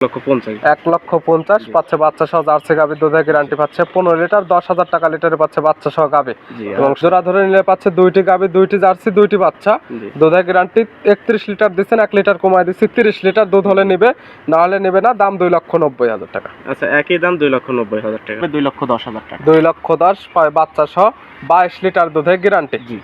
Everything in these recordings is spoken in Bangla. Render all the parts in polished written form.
1,50,000 পাচ্ছে বাচ্চা সহ জার্সি গাভী, দুধের গ্যারান্টি পাচ্ছে 15 লিটার, 10,000 টাকা লিটারে পাচ্ছে বাচ্চা সহ গাভী। এবং জোড়া ধরে নিলে পাচ্ছে 2টি গাভী, 2টি জার্সি, 2টি বাচ্চা। দুধের গ্যারান্টি 31 লিটার দিচ্ছেন, 1 লিটার কমায় দিচ্ছি, 30 লিটার দুধ হলে নিবে, না হলে নিবে না। দাম 2,90,000 টাকা। আচ্ছা, একই দাম 2,90,000 টাকা, 2,10,000 টাকা। 2,10,000 পায় বাচ্চা সহ 22 লিটার দুধের গ্যারান্টি। জি।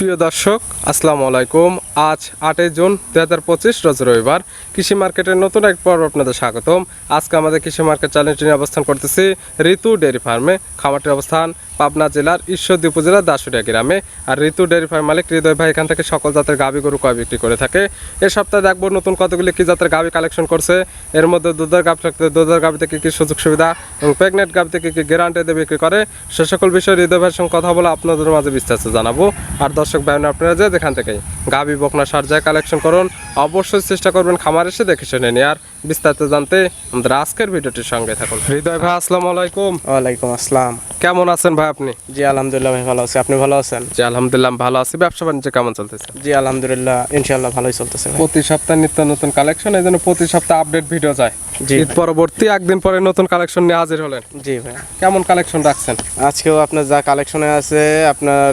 প্রিয় দর্শক, আসসালামু আলাইকুম। আজ 8 জুন 2025 রোজ রবিবার। কৃষি মার্কেটের নতুন এক পর্ব আপনাদের স্বাগতম। আজকে আমাদের কৃষি মার্কেট চ্যানেলটি নিয়ে অবস্থান করতেছি ঋতু ডেয়ারি ফার্মে। খামারটির অবস্থান পাবনা জেলার ঈশ্বরদী উপজেলার দাসুরিয়া গ্রামে। আর ঋতু ডেয়ারি ফার্ম মালিক হৃদয় ভাই এখান থেকে সকল জাতের গাভী গরু কয় বিক্রি করে থাকে। এ সপ্তাহে দেখবো নতুন কতগুলি কি জাতের গাভী কালেকশন করছে। এর মধ্যে দুধের গাভী থাকতে দুধের গাভী থেকে কি সুযোগ সুবিধা এবং প্রেগনেন্ট গাভী থেকে কি গ্যারান্টি দিয়ে বিক্রি করে, সে সকল বিষয়ে হৃদয় ভাইয়ের সঙ্গে কথা বলে আপনাদের মাঝে বিস্তারিত জানাবো। আর দর্শক ভাই আপনারা যে যেখান থেকেই গাভী বকনা সার যায় কালেকশন করুন, অবশ্যই চেষ্টা করবেন খামার এসে দেখে শুনে নিয়ে। আর বিস্তারিত জানতে আমাদের আজকের ভিডিওটির সঙ্গে থাকুন। হৃদয় ভাই আসসালামু আলাইকুম। ওয়ালাইকুম আসসালাম। কেমন আছেন ভাই আপনি? জি আলহামদুলিল্লাহ ভাই ভালো আছি, আপনি ভালো আছেন? জি আলহামদুলিল্লাহ ভালো আছি। ব্যবসা বাণিজ্য কেমন চলতেছে? জি আলহামদুলিল্লাহ ইনশাআল্লাহ ভালোই চলতেছে। প্রতি সপ্তাহে নিত্য নতুন কালেকশন, এই জন্য প্রতি সপ্তাহে আপডেট ভিডিও যায়। ঈদ পরবর্তী একদিন পরে নতুন কালেকশন নিয়ে হাজির হলেন। জি ভাই। কেমন কালেকশন রাখছেন আজকেও আপনার যা কালেকশনে আছে, আপনার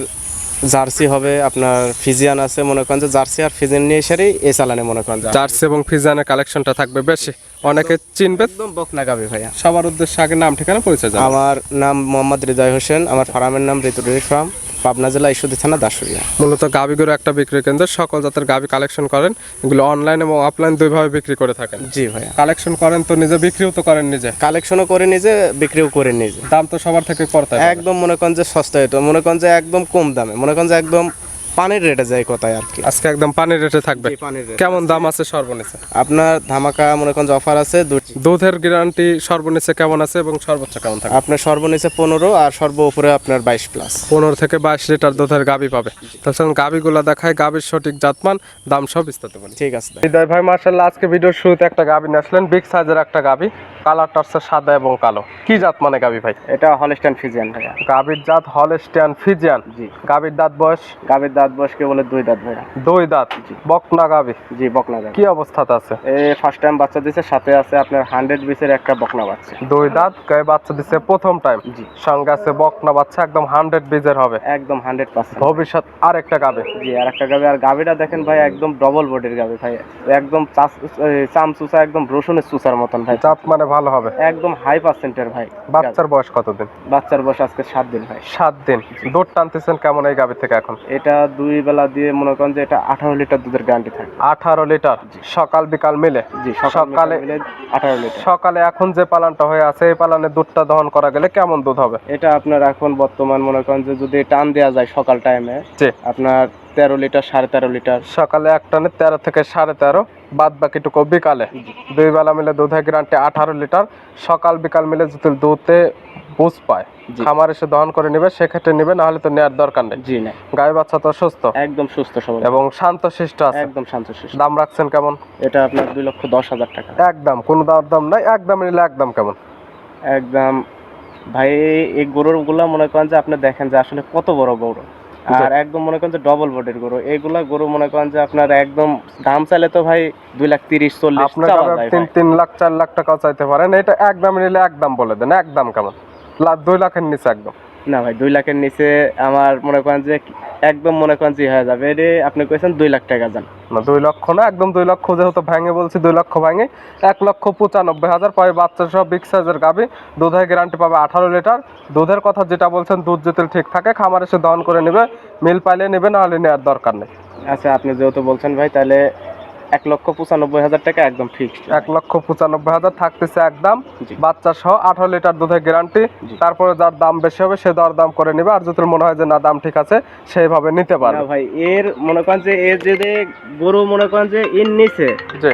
জার্সি হবে, আপনার ফিজিয়ান আছে, মনে করেন যে জার্সি আর ফিজিয়ান নিয়ে এসেই এই চালানে মনে করেন জার্সি এবং ফিজিয়ানের কালেকশনটা থাকবে বেশি, অনেকে চিনবে। একদম বকনা গাভী ভাইয়া। সবার উদ্দেশ্যে আগে নাম ঠিকানা পরিচয় জানাবেন। আমার নাম মোহাম্মদ হৃদয় হোসেন, আমার ফার্মের নাম ঋতু ডেয়ারি ফার্ম, পাবনা জেলা ঈশ্বরদী থানা দাসুরিয়া। মূলত গাভী গরু একটা বিক্রি কেন্দ্র, সকল জাতের গাভী কালেকশন করেন। এগুলো অনলাইন এবং অফলাইন দুইভাবে বিক্রি করে থাকেন। জি ভাইয়া। কালেকশন করেন তো নিজে, বিক্রিও তো করেন নিজে। কালেকশনও করে নিজে, বিক্রিও করে নিজে। দাম তো সবার থেকে করতে হবে। একদম মনে করেন যে সস্তা, এটা মনে করেন যে একদম কম দামে, মনে করেন যে একদম পানির রেটে যায় কথায় আর কি। আজকে একদম পানির রেটে থাকবে। কেমন দাম আছে সর্বনিচে? আপনার ধামাকা মনে করেন যে অফার আছে। দুধের গ্যারান্টি সর্বনিচে কেমন আছে এবং সর্বোচ্চ কেমন থাকবে? আপনার সর্বনিচে 15 আর সর্ব উপরে আপনার 22 প্লাস। 15 থেকে 22 লিটার দুধের গাভী পাবে। তাহলে গাভীগুলো দেখায়, গাভীর সঠিক জাতমান, দাম সব বিস্তারিত বলি। ঠিক আছে হৃদয় ভাই মাশাআল্লাহ আজকে ভিডিওর শুরুতে একটা গাভী নিয়ে আসলেন, বিগ সাইজের একটা গাভী, কালারটা হচ্ছে সাদা এবং কালো। কি জাত মানে গাভী ভাই? এটা হলস্টাইন ফিজিয়ান ভাইয়া। গাভীর জাত হলস্টাইন ফিজিয়ান। জি। গাভীর দাঁত বয়স? গাভীর দাঁত বয়স কে বলে 2 দাঁত ভাইয়া। 2 দাঁত। বকনা গাভী? জি বকনা গাভী। কি অবস্থাতে আছে? এই ফার্স্ট টাইম বাচ্চা দিছে, সাথে আছে আপনার 100 বিসের একটা বকনা বাচ্চা। 2 দাঁত গায়ে বাচ্চা দিছে প্রথম টাইম। জি। সঙ্গে আছে বকনা বাচ্চা, একদম 100 বিজের হবে। একদম 100%। ভবিষ্যৎ আরেকটা গাভী? জি আরেকটা গাভী। আর গাভীটা দেখেন ভাই একদম ডবল বডির গাভী ভাই, একদম চামচুসা, একদম রসুনের চুসার মতন ভাই। জাত মানে ভালো হবে, একদম হাই পার্সেন্টের ভাই। বাচ্চার বয়স কতদিন? বাচ্চার বয়স আজকে 7 দিন ভাই। 7 দিন। দুধ টানতেছেন কেমন এই গাভী থেকে এখন? এটা 2 বেলা দিয়ে মনে করেন যে এটা 18 লিটার দুধের গ্যারান্টি থাকে। 18 লিটার সকাল বিকাল মিলে? জি সকালে মিলে 18 লিটার। সকালে এখন যে পালানটা হয়ে আছে, এই পালানে দুধটা দহন করা গেলে কেমন দুধ হবে? এটা আপনার এখন বর্তমান মনে করেন যে যদি টান দেওয়া যায় সকাল টাইমে, আপনার 13 লিটার 13.5 লিটার। সকালে এক টানে 13 থেকে 13.5, বাদ বাকিটুকু বিকালে। 2 বেলা মিলে দুধের গ্যারান্টি 18 লিটার। সকাল বিকাল মিলে যদি দুধে বুঝ পায়, খামার এসে দহন করে নেবে, সেক্ষেত্রে নেবে, না হলে তো নেওয়ার দরকার নেই। জি না। গায়ে বাচ্চা তো সুস্থ? একদম সুস্থ সবল এবং শান্তশিষ্ট আছে? একদম শান্তশিষ্ট। দাম রাখছেন কেমন? এটা আপনার 2,10,000 টাকা। একদম কোনো দাম নাই? একদম নিলে একদম কেমন? একদম ভাই এই গরুর গুলা মনে করেন যে আপনি দেখেন যে আসলে কত বড় গরু, আর একদম মনে করেন যে ডবল বডির গরু। এইগুলা গরু মনে করেন যে আপনার একদম দাম চাইলে তো ভাই 2,30,000-40,000 আপনার 3 লাখ 4 লাখ টাকাও চাইতে পারেন। এটা একদম নিলে একদম বলে দেন। একদম কেমন? 2 লাখের নিচে একদম না ভাই, 2 লাখের নিচে আমার মনে করেন যে একদম মনে করেন যে হয়ে যাবে। এটা আপনি কইছেন 2 লাখ টাকা যান না, 2 লক্ষ না, একদম 2 লক্ষ যেহেতু ভেঙে বলছি, 2 লক্ষ ভেঙে 1,95,000 পাবে বাচ্চা সহ বিগ সাইজের গাভী। দুধের গ্যারান্টি পাবে 18 লিটার। দুধের কথা যেটা বলছেন, দুধ যদি ঠিক থাকে খামার এসে দহন করে নেবে, মিল পাইলে নেবে, না হলে নেওয়ার দরকার নেই। আচ্ছা আপনি যেহেতু বলছেন ভাই, তাহলে 1,95,000 টাকা একদম ফিক্সড। 1,95,000 থাকতেছে একদম, বাচ্চা সহ 18 লিটার দুধের গ্যারান্টি। তারপরে যার দাম বেশি হবে সে দর দাম করে নেবে, আর যদি মনে হয় যে না দাম ঠিক আছে সেইভাবে নিতে পারবে। ভাই এর মনে করেন যে এর যদি গরু মনে করেন যে এর নিচে জি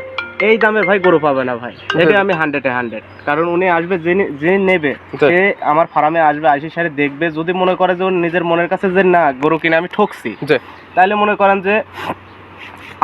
এই দামে ভাই গরু পাবে না ভাই। এটা আমি 100 কারণ উনি আসবে, যে নেবে সে আমার ফার্মে আসবে, আইসি সারে দেখবে। যদি মনে করে যে নিজের মনের কাছে যে না গরু কিনে আমি ঠকছি, তাহলে মনে করেন যে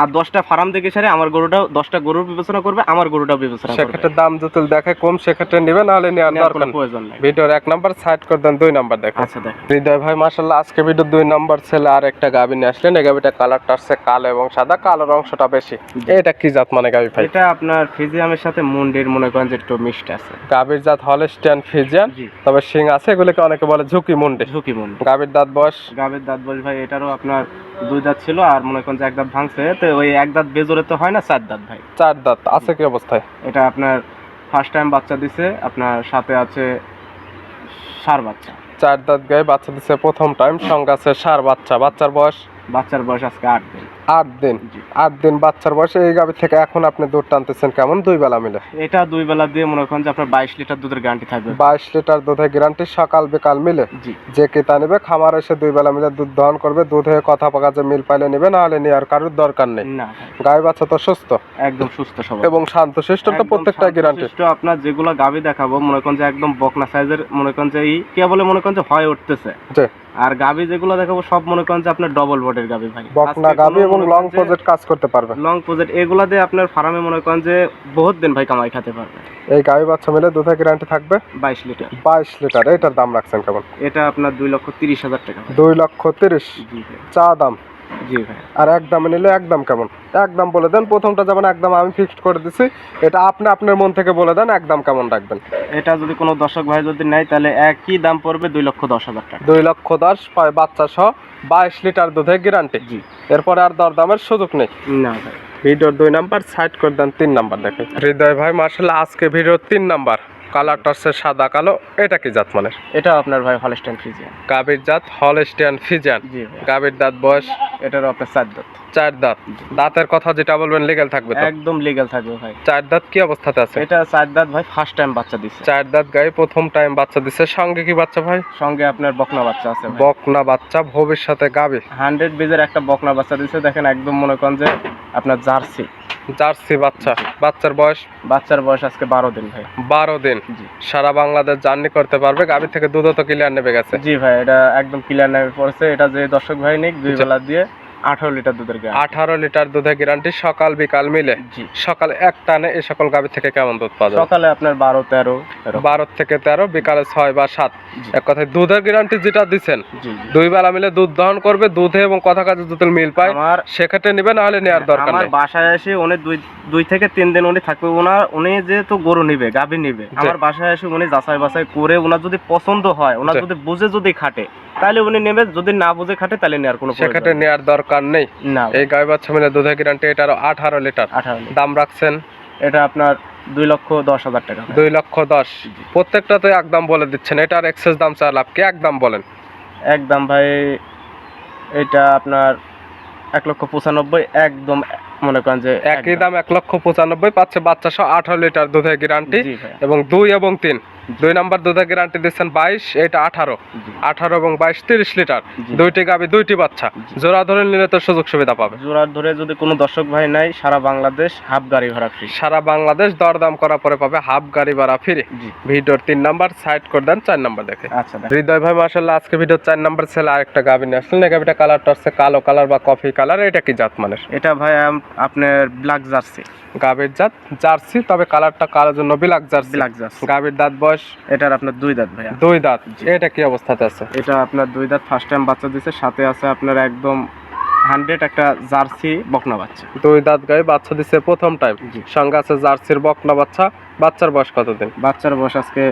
আর 10টা ফার্ম দেখে সারে আমার গরুটাও 10টা গরুর বিবেচনা করবে, আমার গরুটাও বিবেচনা করবে। সেক্ষেত্রে দাম যদি দেখে কম সেক্ষেত্রে নেবে, নাহলে নেওয়ার নেওয়ার দরকার কোনো নেই। প্রয়োজন নাই। ভিডিওর 1 নাম্বার সাইড করে দেন, 2 নাম্বার দেখেন। আচ্ছা দেখেন। হৃদয় ভাই মাশাআল্লাহ আজকে ভিডিও 2 নাম্বার ছেলে আর একটা গাভী নিয়ে আসলেন। এই গাভীটা কালারটা আছে কালো এবং সাদা, কালোর অংশটা বেশি। এটা কি জাত মানে গাভী ভাই? এটা আপনার ফিজিয়ামের সাথে মুন্ডির মনে করেন যে একটু মিক্সড আছে। গাভীর জাত হলস্টিয়ান ফ্রিজিয়ান, জি। তবে শিং আছে, এগুলোকে অনেকে বলে ঝুঁকি মুন্ডি। ঝুঁকি মুন্ডি। গাভীর দাঁত বয়স? গাবের দাঁত বল ভাই এটারও আপনার 2 দাঁত ছিল, আর মনে করেন যে 1 দাঁত ভাঙছে, তো ওই 1 দাঁত বেজোরে তো হয় না, 4 দাঁত ভাই। 4 দাঁত আছে কি অবস্থায়? এটা আপনার ফার্স্ট টাইম বাচ্চা দিছে, আপনার সাথে আছে ষাঁড় বাচ্চা। 4 দাঁত গায়ে বাচ্চা দিছে প্রথম টাইম, সঙ্গে আছে ষাঁড় বাচ্চা। বাচ্চার বয়স? বাচ্চার বয়স আজকে 8 দিন। 8 দিন। জি। 8 দিন বাচ্চার বয়সে এই গাভী থেকে এখন আপনি দুধ টানতেছেন কেমন 2 বেলা মিলে? এটা 2 বেলা দিয়ে মনে করেন যে আপনার 22 লিটার দুধের গ্যারান্টি থাকবে। 22 লিটার দুধের গ্যারান্টি, সকাল বিকাল মিলে। জি। যে ক্রেতা নেবে খামার এসে 2 বেলা মিলে দুধ দহন করবে, দুধে কথা পাকা যে মিল পাইলে নেবে, নাহলে নেওয়ার কারোর দরকার নেই। না ভাই, গাই বাচ্চা তো সুস্থ একদম সুস্থ সবল এবং শান্তশিষ্ট, তো একদম প্রত্যেকটা গ্যারান্টি। শান্তশিষ্ট। আপনার যেগুলো গাভী দেখাবো মনে করেন যে একদম বকনা সাইজের, মনে করেন যে কে বলে মনে করেন যে হয় উঠতেছে। জি। আর গাভী যেগুলো দেখাবো সব মনে করেন যে আপনার ডবল বডির গাভী ভাই। বকনা গাভী এবং লং প্রজেক্ট কাজ করতে পারবে। লং প্রজেক্ট এগুলা দিয়ে আপনার ফার্মে মনে করেন যে বহুত দিন ভাই কামাই খেতে পারবে। এই গাই বাচ্চা মিলে দুধের গ্যারান্টি থাকবে 22 লিটার। 22 লিটার। এটার দাম রাখছেন কেমন? এটা আপনার 2,30,000 টাকা ভাই। 2,30,000 জি ভাই। চা দাম। জি ভাই। আর একদম নিলে একদম কেমন? একদম বলে দেন। প্রথমটা যেমন একদম আমি ফিক্সড করে দিছি, এটা আপনি আপনার মন থেকে বলে দেন একদম কেমন রাখবেন। এটা যদি কোনো দর্শক ভাই যদি নেয় তাহলে একই দাম পড়বে 2,10,000 টাকা। 2,10,000 পায় বাচ্চা সহ 22 লিটার দুধের গ্যারান্টি। জি। এরপরে আর দরদামের সুযোগ নেই। না ভাই। ভিডিওর 2 নাম্বার সাইড করে দেন, 3 নাম্বার দেখেন। হৃদয় ভাই মার্শাল্লাহ আজকে ভিডিওর 3 নাম্বার, কালারটা হচ্ছে সাদা কালো। এটা কি জাত মানে? এটা আপনার ভাই হলস্টাইন ফ্রিজিয়ান। গাভীর জাত হলস্টিয়ান ফ্রিজিয়ান। জি ভাই। গাভীর দাঁত বয়স? এটারও আপনার 4 দাঁত। 4 দাঁত। দাঁতের কথা যেটা বলবেন লিগ্যাল থাকবে তো? একদম লিগ্যাল থাকবে ভাই। 4 দাঁত কি অবস্থাতে আছে? এটা 4 দাঁত ভাই, ফার্স্ট টাইম বাচ্চা দিছে। 4 দাঁত গায়ে প্রথম টাইম বাচ্চা দিছে। সঙ্গে কি বাচ্চা ভাই? সঙ্গে আপনার বকনা বাচ্চা আছে ভাই। বকনা বাচ্চা, ভবিষ্যতে গাভী। 100 বীজের একটা বকনা বাচ্চা দিছে, দেখেন একদম মনে করেন যে আপনার জার্সি। জার্সি বাচ্চা। বাচ্চার বয়স? বাচ্চার বয়স আজকে 12 দিন ভাই। 12 দিন। জি। সারা বাংলাদেশ জার্নি করতে পারবে। গাভী থেকে দুধও তো ক্লিয়ার নেবে গেছে। জি ভাই, এটা একদম ক্লিয়ার নেমে পড়ছে। এটা যে দর্শক ভাই নিক 2 বেলা দিয়ে 18 লিটার দুধের গ্যারান্টি। 18 লিটার দুধের গ্যারান্টি, সকাল বিকাল মিলে। জি। সকালে এক টানে এই সকল গাভী থেকে কেমন দুধ পাওয়া যাবে? সকালে আপনার 12-13 এরকম। 12 থেকে 13, বিকালে 6 বা 7। জি। এক কথায় দুধের গ্যারান্টি যেটা দিচ্ছেন, জি। 2 বেলা মিলে দুধ দহন করবে, দুধে এবং কথা কাজে দুধের মিল পায়, আমার সেক্ষেত্রে নেবে, না হলে নেওয়ার দরকার আমার নেই। বাসায় এসে উনি 2 থেকে 3 দিন উনি থাকবে। উনি যেহেতু গরু নিবে, গাভী নিবে, আমার বাসায় এসে উনি যাচাই বাছাই করে ওনার যদি পছন্দ হয়, ওনার জি। যদি বুঝে যদি খাটে তাহলে উনি নেবে, যদি না বুঝে খাটে তাহলে নেওয়ার কোনো প্রয়োজন সেক্ষেত্রে নেওয়ার দরকার নেই। না। এই গাই বাচ্চা মিলে দুধের গ্যারান্টি, এটারও 18 লিটার। 18 লিটার। দাম রাখছেন? এটা আপনার 2,10,000 টাকা ভাই। 2,10,000। প্রত্যেকটাতে একদম বলে দিচ্ছেন, এটার এক্সেস দাম চা লাভ কি? একদম বলেন। একদম ভাই এটা আপনার 1,95,000 একদম মনে করেন যে একই দাম 1,95,000 পাচ্ছে বাচ্চা সহ 18 লিটার দুধের গ্যারান্টি। জি ভাই। এবং 2 এবং 3 2 নাম্বার দুধের গ্যারান্টি দিচ্ছেন 22, এটা 18। জি। 18 এবং 22 30 লিটার। জি। 2টি গাভী 2টি বাচ্চা। জোড়া ধরে নিলে তো সুযোগ সুবিধা পাবে। জোড়ার ধরে যদি কোনো দর্শক ভাই নাই, সারা বাংলাদেশ হাফ গাড়ি ভাড়া ফ্রি। সারা বাংলাদেশ দরদাম করার পরে পাবে হাফ গাড়ি ভাড়া ফ্রি। জি। ভিডিওর 3 নাম্বার সাইড করে দেন, 4 নাম্বার দেখে। আচ্ছা দেখ। হৃদয় ভাই মাশাআল্লাহ আজকে ভিডিওর 4 নাম্বার ছেলে আরেকটা গাভী নিয়ে আসলেন। এই গাভীটা কালারটা হচ্ছে কালো কালার বা কফি কালার। এটা কি জাত মানের? এটা ভাই আপনার ব্ল্যাক জার্সি। গাভীর জাত জার্সি, তবে কালারটা কালোর জন্য ব্ল্যাক জার্সি। Black jersey. গাভীর দাঁত বয়স? এটার আপনার 2 দাঁত ভাইয়া। 2 দাঁত। এটা কি অবস্থাতে আছে? এটা আপনার 2 দাঁত, ফার্স্ট টাইম বাচ্চা দিছে, সাথে আছে আপনার একদম 100 একটা জার্সি বকনা বাচ্চা। 2 দাঁত গায়ে বাচ্চা দিছে প্রথম টাইম। জি। সঙ্গে আছে জার্সির বকনা বাচ্চা। বাচ্চার বয়স কতদিন? বাচ্চার বয়স আজকে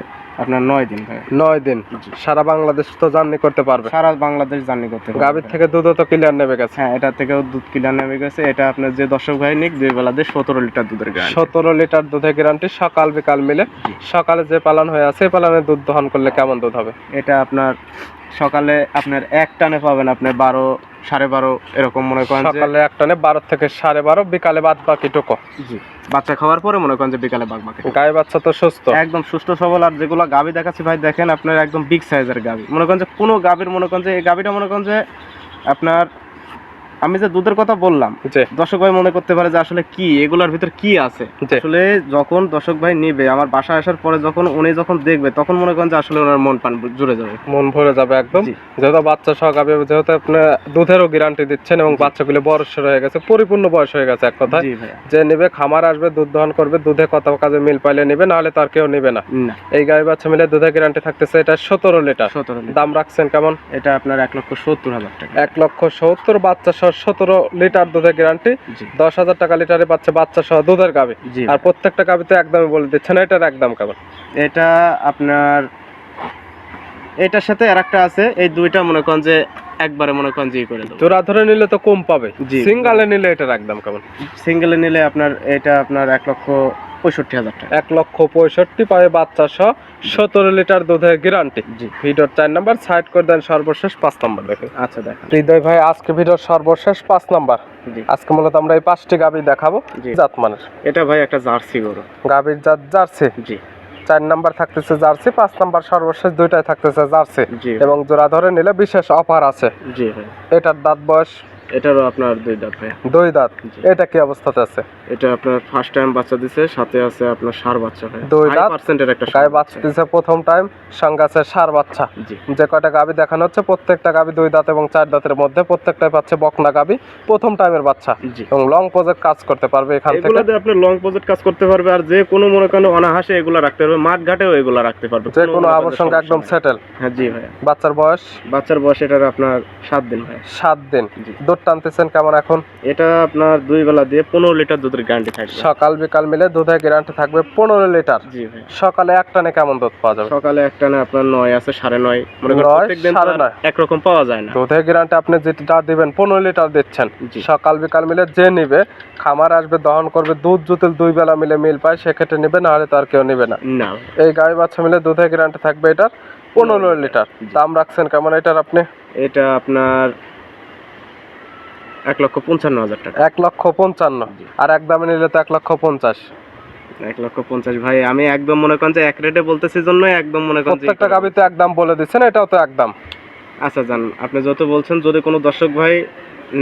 আপনার 9 দিন ভাই। 9 দিন। জি। সারা বাংলাদেশ তো জার্নি করতে পারবে। সারা বাংলাদেশ জার্নি করতে পারবে। গাভীর থেকে দুধও তো ক্লিয়ার নেবে গেছে। হ্যাঁ, এটা থেকেও দুধ কিনা নেমে গেছে। এটা আপনার যে দর্শক ভাই নিক 2 বেলা দিয়ে 17 লিটার দুধের গ্যারান্টি। 17 লিটার দুধের গ্যারান্টি, সকাল বিকাল মিলে। জি। সকালে যে পালন হয়ে আছে, পালনে দুধ দহন করলে কেমন দুধ হবে? এটা আপনার সকালে আপনার এক টানে পাবেন আপনি 12 12.5 এরকম মনে করেন যে। সকালে এক টানে 12 থেকে 12.5, বিকালে বাদ বাকি টুকু। জি। বাচ্চা খাওয়ার পরে মনে করেন যে বিকালে বাকি। গায়ে বাচ্চা তো সুস্থ, একদম সুস্থ সবল। আর যেগুলো গাভী দেখাচ্ছি ভাই দেখেন আপনার একদম বিগ সাইজের গাভী। মনে করেন যে কোনো গাভীর মনে করেন যে এই গাভীটা মনে করেন যে আপনার আমি যে দুধের কথা বললাম, জি দর্শক ভাই মনে করতে পারে যে আসলে কি এগুলার ভিতর কি আছে। জি। আসলে যখন দর্শক ভাই নিবে, আমার বাসায় আসার পরে উনি যখন দেখবে, তখন মনে করেন যে আসলে ওনার মন প্রাণ জুড়ে যাবে। মন ভরে যাবে একদম। জি। যেহেতু বাচ্চা সহ গাভী, যেহেতু আপনি দুধেরও গ্যারান্টি দিচ্ছেন এবং জি। বাচ্চাগুলো বয়স হয়ে গেছে, পরিপূর্ণ বয়স হয়ে গেছে এক কথায়। জি ভাইয়া। যে নিবে খামার আসবে, দুধ দহন করবে, দুধে কত কাজে মিল পাইলে নিবে, নাহলে তার কেউ নিবে না। না, এই গাভী বাচ্চা মিলে দুধের গ্যারান্টি থাকতেছে এটা 17 লিটার। 17 লিটার। দাম রাখছেন কেমন? এটা আপনার 1,70,000 টাকা। 1,70,000 বাচ্চা সহ 17 লিটার দুধের গ্যারান্টি। জি 10,000 টাকা লিটারে পাচ্ছে বাচ্চা সহ দুধের গাভী। জি। আর প্রত্যেকটা গাভীতে একদমই বলে দিচ্ছেন, এটার একদম কেমন? এটা আপনার এটার সাথে আরেকটা আছে, এই দুইটা মনে করেন যে একবারে মনে করেন যে করে দেবো। জোড়া ধরে নিলে তো কম পাবে, জি। সিঙ্গালে নিলে এটার একদম কেমন? সিঙ্গেলে নিলে আপনার এটা আপনার 1,65,000 টাকা। 1,65,000 পাবে বাচ্চা সহ 17 লিটার দুধের গ্যারান্টি। জি। ভিডিওর 4 নাম্বার সাইড করে দেন, সর্বশেষ 5 নাম্বার দেখেন। আচ্ছা দেখান। হৃদয় ভাই, আজকে ভিডিওর সর্বশেষ 5 নাম্বার। জি। আজকে মূলত আমরা এই 5টি গাভী দেখাবো। জি। জাতমানের এটা ভাই একটা জার্সি গরু। গাভীর জাত জার্সি। জি 4 নাম্বার থাকতেছে জার্সি, 5 নাম্বার সর্বশেষ দুইটাই থাকতেছে জার্সি। জি এবং জোড়া ধরে নিলে বিশেষ অফার আছে। জি ভাই। এটার দাঁত বয়স এটারও আপনার 2 দাঁত ভাই। 2 দাঁত। জি। এটা কি অবস্থাতে আছে? এটা আপনার ফার্স্ট টাইম বাচ্চা দিছে, সাথে আছে আপনার ষাঁড় বাচ্চা ভাই। 2 দাঁত 5% একটা গায়ে বাচ্চা দিছে প্রথম টাইম, সঙ্গে আছে ষাঁড় বাচ্চা। জি যে কয়টা গাভী দেখানো হচ্ছে প্রত্যেকটা গাভী 2 দাঁত এবং 4 দাঁতের মধ্যে, প্রত্যেকটাই পাচ্ছে বকনা গাভী, প্রথম টাইমের বাচ্চা। জি। এবং লং প্রজেক্ট কাজ করতে পারবে এখান থেকে। এগুলাতে আপনি লং প্রজেক্ট কাজ করতে পারবে, আর যে কোনো মনে করেন অনাহাসে এগুলা রাখতে পারবে, মাঠ ঘাটেও এগুলা রাখতে পারবে, যে কোনো আবর সঙ্গে একদম সেটেল। হ্যাঁ জি ভাই। বাচ্চার বয়স বাচ্চার বয়স এটার আপনার 7 দিন ভাই। 7 দিন। জি। দুধ টানতেছেন কেমন এখন? এটা আপনার 2 বেলা দিয়ে 15 লিটার দুধের গ্যারান্টি থাকবে। সকাল বিকাল মিলে দুধের গ্যারান্টি থাকবে 15 লিটার। জি ভাই। সকালে এক টানে কেমন দুধ পাওয়া যাবে? সকালে একটা না আপনার 9 আছে, 9.5 মনে করেন 9, প্রত্যেকদিন তো আর 9.5 একরকম পাওয়া যায় না। দুধের গ্যারান্টি আপনি যেটা দিবেন 15 লিটার দিচ্ছেন। জি। সকাল বিকাল মিলে যে নিবে, খামার আসবে, দহন করবে, দুধ যদি 2 বেলা মিলে মিল পায় সেক্ষেত্রে নিবে, না হলে তো আর কেউ নিবে না। না এই গাই বাচ্চা মিলে দুধের গ্যারান্টি থাকবে এটার 15 লিটার। দাম রাখছেন কেমন এটার আপনি? এটা আপনার 1,55,000 টাকা। 1,55,000। জি। আর এক দামে নিলে তো 1,50,000। 1,50,000 ভাই, আমি একদম মনে করেন যে এক রেটে বলতেছি জন্য একদম মনে করেন যে প্রত্যেকটা গাভী তো একদম বলে দিচ্ছেন, এটাও তো একদম। আচ্ছা জান, আপনি যত বলছেন, যদি কোনো দর্শক ভাই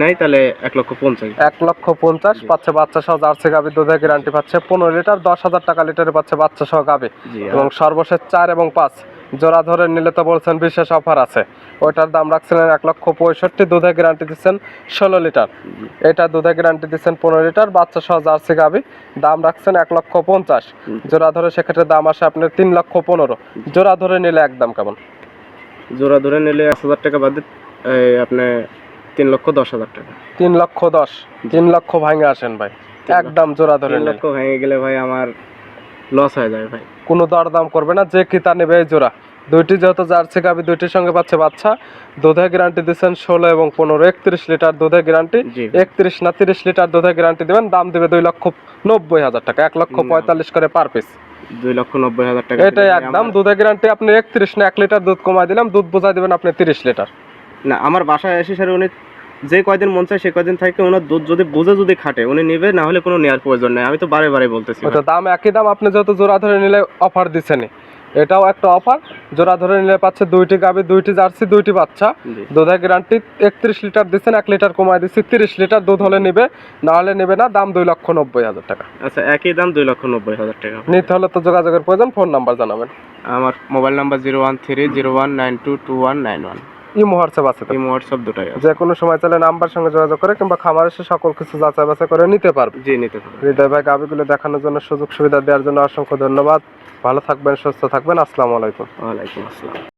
নাই তাহলে 1,50,000। 1,50,000 পাচ্ছে বাচ্চা সহ জার্সি গাভী, দুধের গ্যারান্টি পাচ্ছে 15 লিটার, 10,000 টাকা লিটারে পাচ্ছে বাচ্চা সহ গাভী। জি। এবং সর্বশেষ 4 এবং 5 জোড়া ধরে নিলে তো বলছেন বিশেষ অফার আছে। ওইটার দাম রাখছিলেন 1,65,000, দুধের গ্যারান্টি দিচ্ছেন 16 লিটার। এটা দুধের গ্যারান্টি দিচ্ছেন 15 লিটার, বাচ্চা সহ জার্সি গাভী। দাম রাখছেন 1,50,000। জোড়া ধরে সেক্ষেত্রে দাম আসে আপনার 3,15,000। জোড়া ধরে নিলে একদম কেমন? জোড়া ধরে নিলে 1,000 টাকা বাদে আপনি 3,10,000 টাকা। 3,10,000। 3 লক্ষ ভাঙে আসেন ভাই, একদম জোড়া ধরে 3 নিলে। লক্ষ ভেঙে গেলে ভাই আমার লস হয়ে যাবে ভাই। কোনো দরদাম করবে না, যে কিতা নেবে এই জোড়া। দুইটি যেহেতু জার্সি গাভী, দুইটির সঙ্গে পাচ্ছে বাচ্চা। দুধের গ্যারান্টি দিচ্ছেন 16 এবং 15, 31 লিটার দুধের গ্যারান্টি। জি। 31 না 30 লিটার দুধের গ্যারান্টি দেবেন। দাম দিবে 2,90,000 টাকা, 1,45,000 করে পার পিস। 2,90,000 টাকা। এটাই একদম। দুধের গ্যারান্টি আপনি 31 না 1 লিটার দুধ কমাই দিলাম, দুধ বোঝাই দিবেন আপনি 30 লিটার। না, আমার বাসায় এসে স্যার উনি যে কয়দিন মন চায় সে কয়দিন থাকে, ওনার দুধ যদি বুঝে যদি খাটে উনি নেবে, না হলে কোনো নেওয়ার প্রয়োজন নেই। আমি তো বারে বারে বলতেছি ওটা দাম একই দাম, আপনি যত জোড়া ধরে নিলে অফার দিচ্ছেন, এটাও একটা অফার। জোড়া ধরে নিলে পাচ্ছে 2টি গাভী, 2টি জার্সি, 2টি বাচ্চা। জি। দুধের গ্যারান্টি 31 লিটার দিচ্ছেন, 1 লিটার কমায় দিচ্ছি, 30 লিটার দুধ হলে নিবে, না হলে নেবে না। দাম 2,90,000 টাকা। আচ্ছা, একই দাম 2,90,000 টাকা। নিতে হলে তো যোগাযোগের প্রয়োজন, ফোন নাম্বার জানাবেন। আমার মোবাইল নাম্বার 01301922191। ইমো হোয়াটসঅ্যাপ আছে তো? এই হোয়াটসঅ্যাপ দুটাই আছে। যে কোনো সময় চাইলে নাম্বার সঙ্গে যোগাযোগ করে কিংবা খামার এসে সকল কিছু যাচাই বাছাই করে নিতে পারবে। জি, নিতে পারবেন। হৃদয় ভাই গাভীগুলো দেখানোর জন্য, সুযোগ সুবিধা দেওয়ার জন্য অসংখ্য ধন্যবাদ। ভালো থাকবেন, সুস্থ থাকবেন। আসসালামু আলাইকুম। ওয়ালাইকুম আসসালাম।